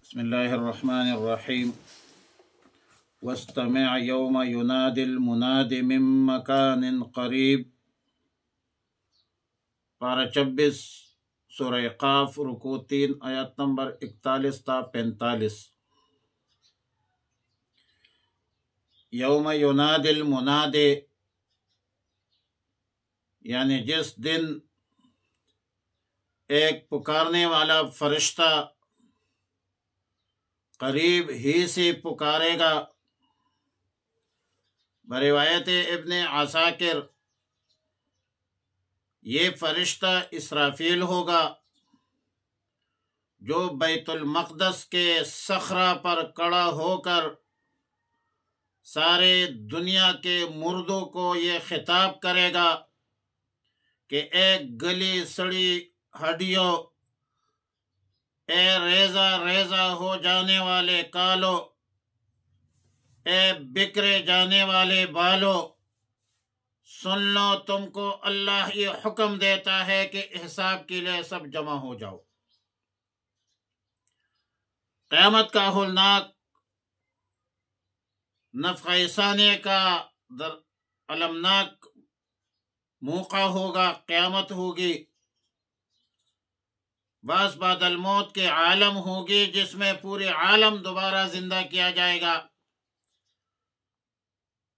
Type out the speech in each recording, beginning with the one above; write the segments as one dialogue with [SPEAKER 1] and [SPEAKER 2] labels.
[SPEAKER 1] بسم الله الرحمن الرحيم واستمع يوم ينادي المناد من مكان قریب پارہ 26 سورہ قاف رکوع 3 آیت نمبر 41 تا 45۔ یوم ینادی المنادی یعنی جس دن ایک پکارنے والا فرشتہ قریب ہی سے پکارے گا۔ بروایت ابن عساکر یہ فرشتہ اسرافیل ہوگا جو بیت المقدس کے صخرہ پر کھڑا ہو کر سارے دنیا کے مردوں کو یہ خطاب کرے گا کہ اے گلی سڑی ہڈیوں، اے ریزہ ریزہ ہو جانے والے کالو، اے بکھرے جانے والے بالو، سن لو تم کو اللہ یہ حکم دیتا ہے کہ حساب کے لیے سب جمع ہو جاؤ۔ قیامت کا ہولناک نفخہ ثانی کا المناک موقع ہوگا، قیامت ہوگی، بعد بعد الموت کے عالم ہوگی جس میں پورے عالم دوبارہ زندہ کیا جائے گا۔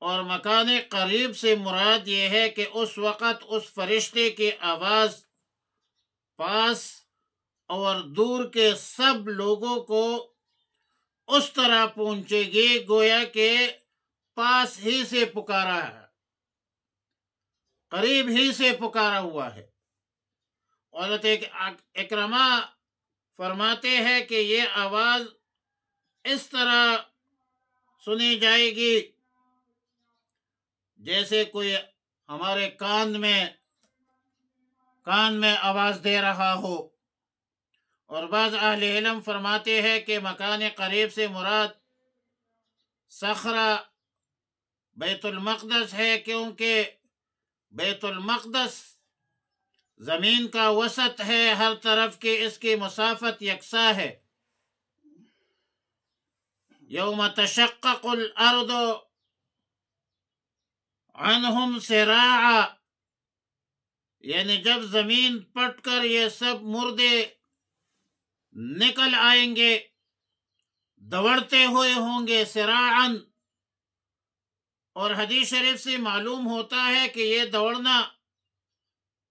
[SPEAKER 1] اور مکان قریب سے مراد یہ ہے کہ اس وقت اس فرشتے کی آواز پاس اور دور کے سب لوگوں کو اس طرح پہنچے گی گویا کہ پاس ہی سے پکارا ہے، قریب ہی سے پکارا ہوا ہے۔ حضرت اکرمہ فرماتے ہیں کہ یہ آواز اس طرح سنی جائے گی جیسے کوئی ہمارے کان میں آواز دے رہا ہو۔ اور بعض اہل علم فرماتے ہیں کہ مکان قریب سے مراد صخرہ بیت المقدس ہے، کیونکہ بیت المقدس زمین کا وسط ہے، ہر طرف کی اس کی مسافت یکساں ہے۔ یوم تشقق الارض عنہم سراعا، یعنی جب زمین پٹ کر یہ سب مردے نکل آئیں گے، دوڑتے ہوئے ہوں گے سراعاً۔ اور حدیث شریف سے معلوم ہوتا ہے کہ یہ دوڑنا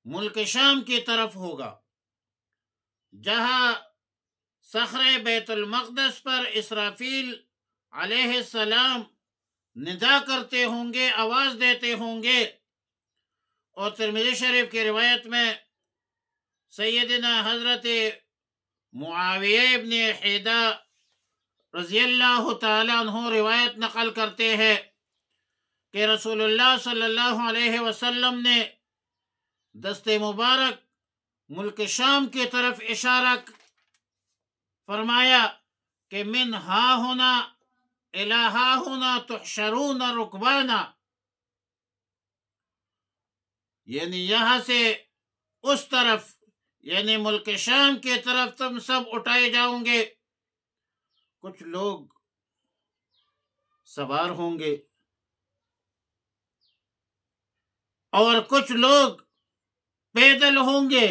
[SPEAKER 1] ملک شام کی طرف ہوگا، جہاں صخرہ بیت المقدس پر اسرافیل علیہ السلام ندا کرتے ہوں گے، آواز دیتے ہوں گے۔ اور ترمذی شریف کی روایت میں سیدنا حضرت معاویہ ابن حیدہ رضی اللہ تعالیٰ عنہ روایت نقل کرتے ہیں کہ رسول اللہ صلی اللہ علیہ وسلم نے دست مبارک ملک شام کی طرف اشارہ فرمایا کہ من ہا ہونا الہ ہا ہونا تحشرون رکبانا، یعنی یہاں سے اس طرف یعنی ملک شام کی طرف تم سب اٹھائے جاؤں گے۔ کچھ لوگ سوار ہوں گے اور کچھ لوگ پیدل ہوں گے۔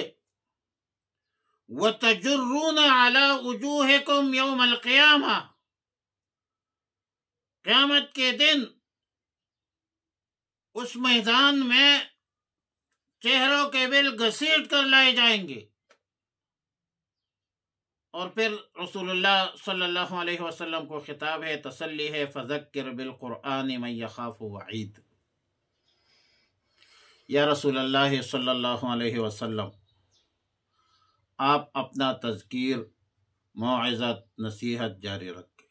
[SPEAKER 1] وَتَجُرُّونَ عَلَىٰ وُجُوهِكُمْ يَوْمَ الْقِيَامَةِ، قیامت کے دن اس میدان میں چہروں کے بل گھسیٹ کر لائے جائیں گے۔ اور پھر رسول اللہ صلی اللہ علیہ وسلم کو خطاب ہے، تسلی ہے، فذکر بالقرآن من یخاف وعید۔ یا رسول اللہ صلی اللہ علیہ وسلم، آپ اپنا تذکیر، موعظت، نصیحت جاری رکھیں،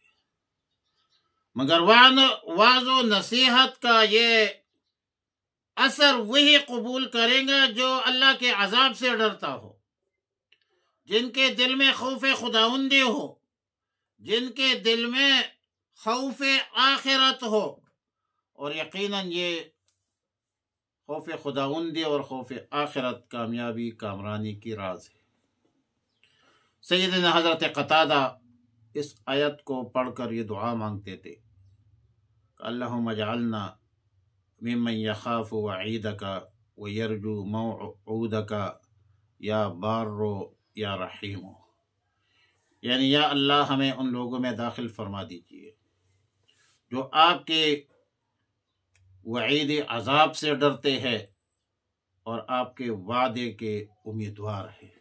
[SPEAKER 1] مگر وعظ و نصیحت کا یہ اثر وہی قبول کریں گا جو اللہ کے عذاب سے ڈرتا ہو، جن کے دل میں خوف خداوندی ہو، جن کے دل میں خوف آخرت ہو۔ اور یقیناً یہ خوف خداوندی اور خوف آخرت کامیابی کامرانی کی راز ہے۔ سیدنا حضرت قتادہ اس آیت کو پڑھ کر یہ دعا مانگتے تھے کہ اللہم اجعلنا ممن یخاف وعیدک ویرجو موعودک یا بارو یا رحیم، یعنی یا اللہ ہمیں ان لوگوں میں داخل فرما دیجیے جو آپ کے وعید عذاب سے ڈرتے ہیں اور آپ کے وعدے کے امیدوار ہیں۔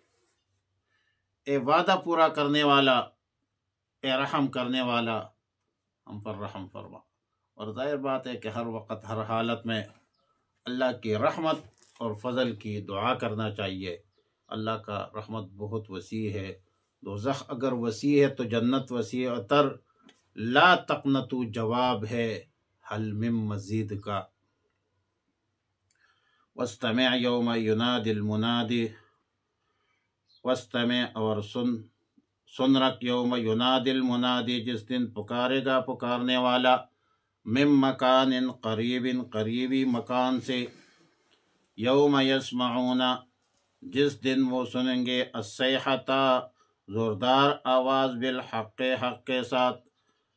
[SPEAKER 1] اے وعدہ پورا کرنے والا، اے رحم کرنے والا، ہم پر رحم فرما۔ اور ظاہر بات ہے کہ ہر وقت ہر حالت میں اللہ کی رحمت اور فضل کی دعا کرنا چاہیے۔ اللہ کا رحمت بہت وسیع ہے، دوزخ اگر وسیع ہے تو جنت وسیع تر۔ لا تقنطوا جواب ہے حل من مزید کا۔ واستمع یوم ینادی المنادی، واستمع اور سن رکھ یوم ینادی المنادی، جس دن پکارے گا پکارنے والا، من مکان قریب قریبی مکان سے، یوم یسمعون جس دن وہ سنیں گے، الصیحۃ زوردار آواز، بالحق حق کے ساتھ،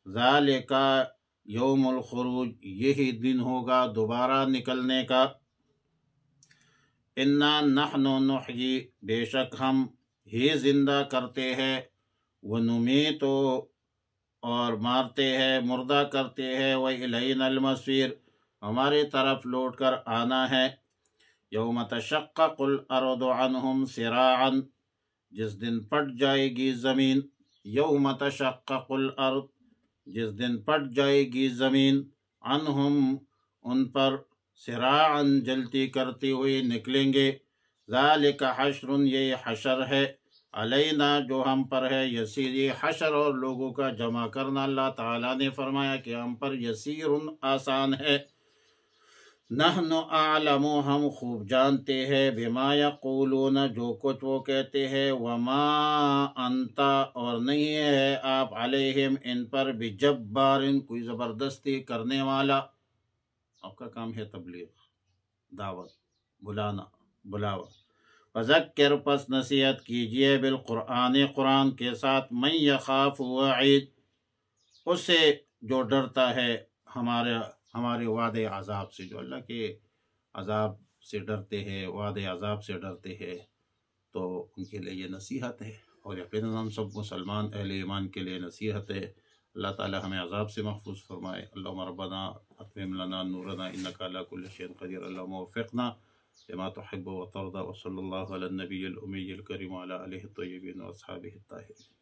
[SPEAKER 1] ذالک یوم الخروج یہی دن ہوگا دوبارہ نکلنے کا۔ انا نحن نحیی بے شک ہم ہی زندہ کرتے ہیں، ونمیت اور مارتے ہیں، مردہ کرتے ہیں، وإلینا المصیر ہماری طرف لوٹ کر آنا ہے۔ یوم تشقق الارض عنہم سراعا جس دن پٹ جائے گی زمین، یوم تشقق الارض جس دن پٹ جائے گی زمین، عنہم ان پر، سراعا جلتی کرتی ہوئی نکلیں گے، ذالک حشر یہ حشر ہے، علینا جو ہم پر ہے، یسیر یہ حشر اور لوگوں کا جمع کرنا اللہ تعالیٰ نے فرمایا کہ ہم پر یسیر آسان ہے۔ نحن اعلم ہم خوب جانتے ہیں، بما یقولون جو کچھ وہ کہتے ہیں، وما انت اور نہیں ہے آپ، علیہم ان پر، بجبار کوئی زبردستی کرنے والا۔ آپ کا کام ہے تبلیغ، دعوت، بلاوا۔ فذکر پس نصیحت کیجئے، بالقرآن قرآن کے ساتھ، من یخاف وعید اس سے جو ڈرتا ہے ہمارے وعدے عذاب سے، جو اللہ کے عذاب سے ڈرتے ہیں، وعدے عذاب سے ڈرتے ہیں، تو ان کے لیے یہ نصیحت ہے، اور یقیناً ہم سب مسلمان اہل ایمان کے لیے نصیحت ہے۔ اللہ تعالی ہمیں عذاب سے محفوظ فرمائے۔ اللہم ربنا اتمم لنا نورنا انک علی کل شیء قدیر، اللہم وفقنا لما تحب وترضى، وصلی اللہ علی النبی الامی الکریم وعلی آلہ الطیبین واصحابہ الطاہرین۔